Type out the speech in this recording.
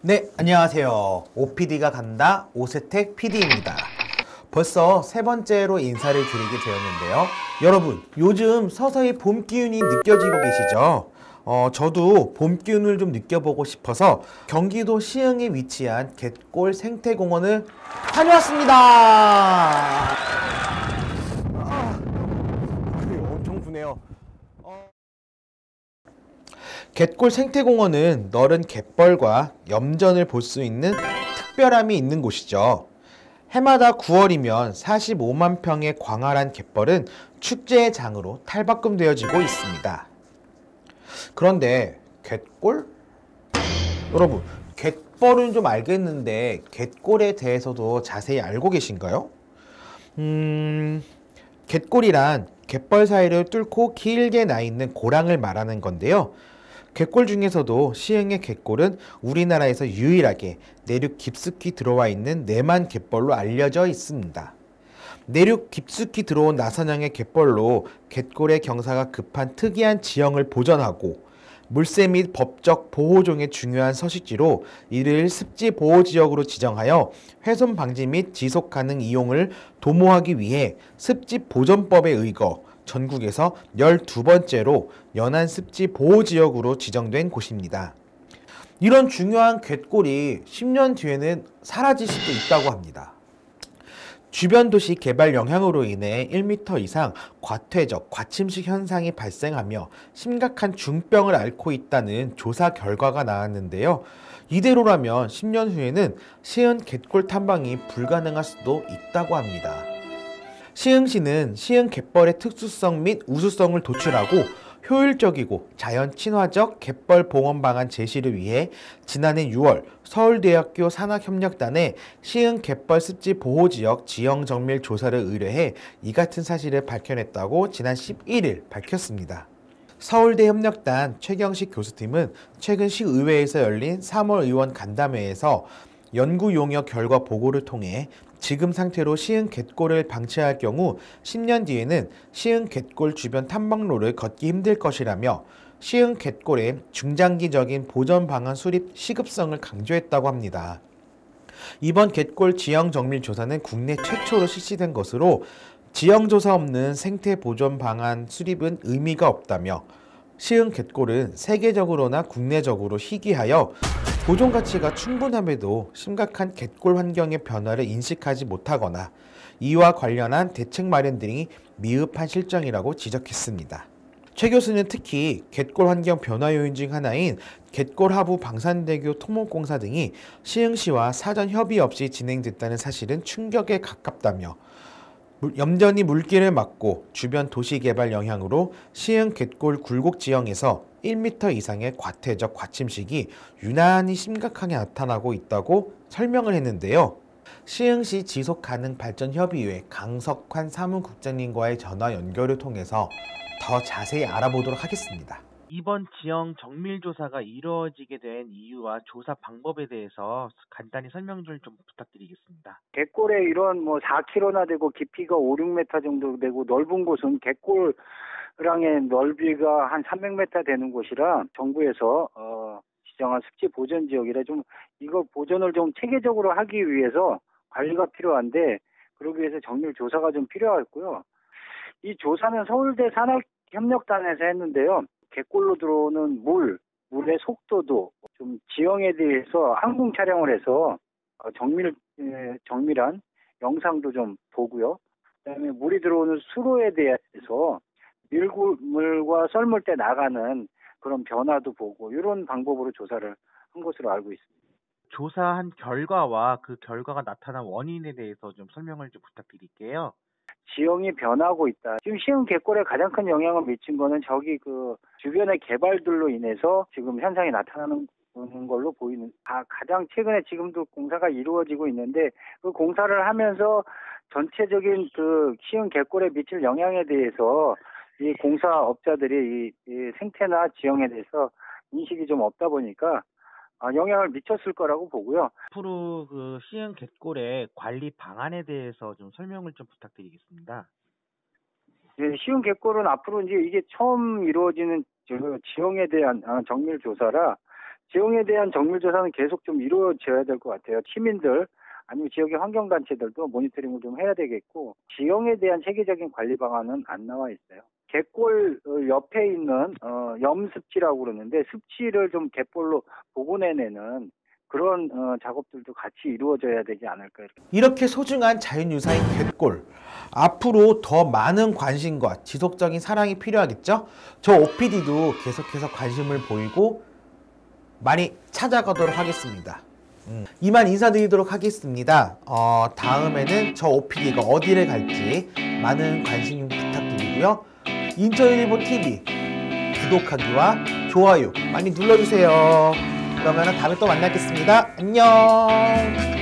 네, 안녕하세요. OPD가 간다 오세택 PD입니다. 벌써 세 번째로 인사를 드리게 되었는데요. 여러분, 요즘 서서히 봄 기운이 느껴지고 계시죠? 저도 봄 기운을 좀 느껴보고 싶어서 경기도 시흥에 위치한 갯골 생태공원을 다녀왔습니다. 엄청 부네요. 갯골 생태공원은 너른 갯벌과 염전을 볼 수 있는 특별함이 있는 곳이죠. 해마다 9월이면 45만 평의 광활한 갯벌은 축제의 장으로 탈바꿈되어지고 있습니다. 그런데 갯골? 여러분, 갯벌은 좀 알겠는데 갯골에 대해서도 자세히 알고 계신가요? 갯골이란 갯벌 사이를 뚫고 길게 나 있는 고랑을 말하는 건데요. 갯골 중에서도 시흥의 갯골은 우리나라에서 유일하게 내륙 깊숙이 들어와 있는 내만 갯벌로 알려져 있습니다. 내륙 깊숙이 들어온 나선형의 갯벌로 갯골의 경사가 급한 특이한 지형을 보전하고 물새 및 법적 보호종의 중요한 서식지로 이를 습지 보호지역으로 지정하여 훼손 방지 및 지속 가능 이용을 도모하기 위해 습지 보전법에 의거 전국에서 12번째로 연안 습지 보호지역으로 지정된 곳입니다. 이런 중요한 갯골이 10년 뒤에는 사라질 수도 있다고 합니다. 주변 도시 개발 영향으로 인해 1m 이상 과퇴적, 과침식 현상이 발생하며 심각한 중병을 앓고 있다는 조사 결과가 나왔는데요. 이대로라면 10년 후에는 시흥 갯골 탐방이 불가능할 수도 있다고 합니다. 시흥시는 시흥 갯벌의 특수성 및 우수성을 도출하고 효율적이고 자연 친화적 갯벌 봉원 방안 제시를 위해 지난해 6월 서울대학교 산학협력단에 시흥 갯벌 습지 보호지역 지형 정밀 조사를 의뢰해 이 같은 사실을 밝혀냈다고 지난 11일 밝혔습니다. 서울대 협력단 최경식 교수팀은 최근 시의회에서 열린 3월 의원 간담회에서 연구 용역 결과 보고를 통해 지금 상태로 시흥 갯골을 방치할 경우 10년 뒤에는 시흥 갯골 주변 탐방로를 걷기 힘들 것이라며 시흥 갯골의 중장기적인 보전 방안 수립 시급성을 강조했다고 합니다. 이번 갯골 지형 정밀 조사는 국내 최초로 실시된 것으로 지형 조사 없는 생태 보존 방안 수립은 의미가 없다며 시흥 갯골은 세계적으로나 국내적으로 희귀하여 보존 가치가 충분함에도 심각한 갯골 환경의 변화를 인식하지 못하거나 이와 관련한 대책 마련 등이 미흡한 실정이라고 지적했습니다. 최 교수는 특히 갯골 환경 변화 요인 중 하나인 갯골 하부 방산대교 토목공사 등이 시흥시와 사전 협의 없이 진행됐다는 사실은 충격에 가깝다며 염전이 물길을 막고 주변 도시 개발 영향으로 시흥 갯골 굴곡 지형에서 1m 이상의 과태적 과침식이 유난히 심각하게 나타나고 있다고 설명을 했는데요. 시흥시 지속가능발전협의회 강석환 사무국장님과의 전화 연결을 통해서 더 자세히 알아보도록 하겠습니다. 이번 지형 정밀조사가 이루어지게 된 이유와 조사 방법에 대해서 간단히 설명 좀 부탁드리겠습니다. 갯골에 이런 뭐 4km나 되고 깊이가 5, 6m 정도 되고 넓은 곳은 갯골랑의 넓이가 한 300m 되는 곳이라 정부에서 지정한 습지 보전 지역이라 좀 이거 보존을 좀 체계적으로 하기 위해서 관리가 필요한데 그러기 위해서 정밀 조사가 좀 필요했고요. 이 조사는 서울대 산학협력단에서 했는데요. 갯골로 들어오는 물의 속도도 좀 지형에 대해서 항공 촬영을 해서 정밀한 영상도 좀 보고요. 그다음에 물이 들어오는 수로에 대해서 밀물과 썰물 때 나가는 그런 변화도 보고 이런 방법으로 조사를 한 것으로 알고 있습니다. 조사한 결과와 그 결과가 나타난 원인에 대해서 좀 설명을 좀 부탁드릴게요. 지형이 변하고 있다. 지금 시흥 갯골에 가장 큰 영향을 미친 거는 저기 그 주변의 개발들로 인해서 지금 현상이 나타나는 걸로 보이는 가장 최근에 지금도 공사가 이루어지고 있는데 그 공사를 하면서 전체적인 그 시흥 갯골에 미칠 영향에 대해서 이 공사업자들이 이 생태나 지형에 대해서 인식이 좀 없다 보니까 영향을 미쳤을 거라고 보고요. 앞으로 그 시흥 갯골의 관리 방안에 대해서 좀 설명을 좀 부탁드리겠습니다. 예, 시흥 갯골은 앞으로 이제 이게 처음 이루어지는 지형에 대한 정밀 조사라 지형에 대한 정밀 조사는 계속 좀 이루어져야 될 것 같아요. 시민들 아니면 지역의 환경단체들도 모니터링을 좀 해야 되겠고, 지형에 대한 체계적인 관리 방안은 안 나와 있어요. 갯골 옆에 있는 염습지라고 그러는데, 습지를 좀 갯벌로 복원해내는 그런 작업들도 같이 이루어져야 되지 않을까. 이렇게 소중한 자연유사인 갯골, 앞으로 더 많은 관심과 지속적인 사랑이 필요하겠죠? 저 OPD도 계속해서 관심을 보이고 많이 찾아가도록 하겠습니다. 이만 인사드리도록 하겠습니다. 다음에는 저 OPD가 어디를 갈지 많은 관심 부탁드리고요. 인천일보TV 구독하기와 좋아요 많이 눌러주세요. 그러면 다음에 또 만나겠습니다. 안녕.